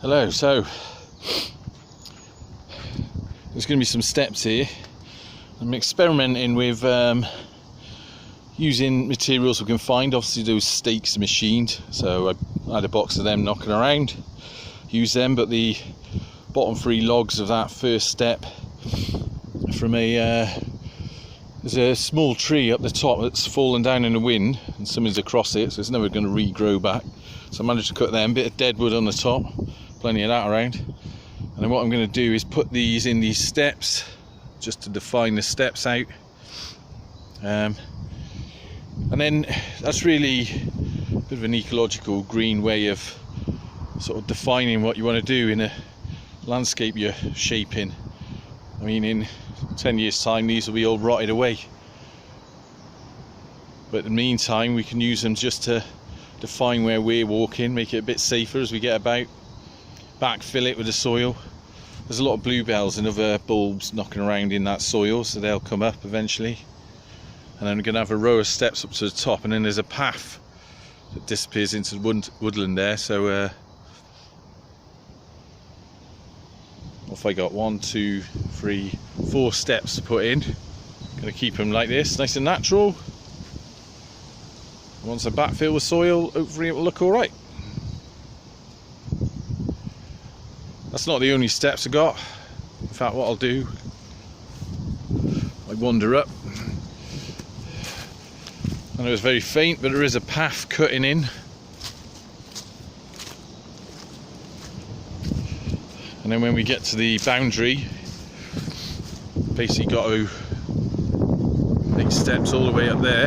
Hello, so there's going to be some steps here. I'm experimenting with using materials we can find. Obviously those stakes are machined, so I had a box of them knocking around, use them, but the bottom 3 logs of that first step from there's a small tree up the top that's fallen down in the wind and something's across it, so it's never going to regrow back. So I managed to cut them, bit of dead wood on the top, plenty of that around. And then what I'm going to do is put these in these steps just to define the steps out. And then that's really a bit of an ecological green way of sort of defining what you want to do in a landscape you're shaping. I mean, in 10 years time these will be all rotted away, but in the meantime we can use them just to define where we're walking, make it a bit safer as we get about, backfill it with the soil. There's a lot of bluebells and other bulbs knocking around in that soil, so they'll come up eventually. And then we're going to have a row of steps up to the top, and then there's a path that disappears into the woodland there. So off I got 1, 2, 3, 4 steps to put in. Going to keep them like this, nice and natural. Once I backfill with soil, hopefully it will look alright. That's not the only steps I got. In fact, what I'll do, I wander up. I know it's very faint, but there is a path cutting in. And then when we get to the boundary, basically got to make steps all the way up there.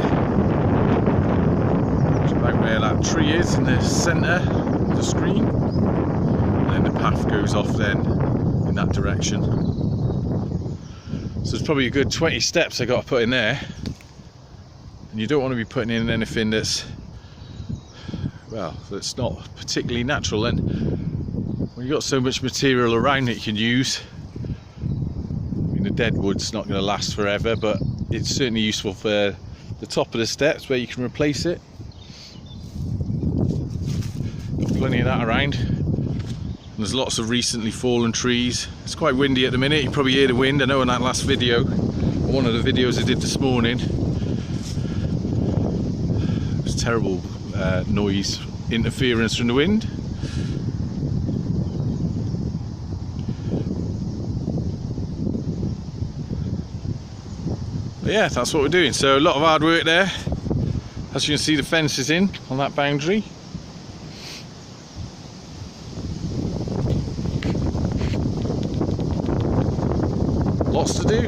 It's about where that tree is in the centre of the screen. And then the path goes off then in that direction. So there's probably a good 20 steps I got to put in there. And you don't want to be putting in anything that's, well, that's not particularly natural. Then when you've got so much material around that you can use, I mean, the dead wood's not going to last forever, but it's certainly useful for the top of the steps where you can replace it. Got plenty of that around. And there's lots of recently fallen trees. It's quite windy at the minute, you probably hear the wind. I know in that last video, one of the videos I did this morning, there's terrible noise interference from the wind. But yeah, that's what we're doing. So a lot of hard work there. As you can see, the fence is in on that boundary. Lots to do.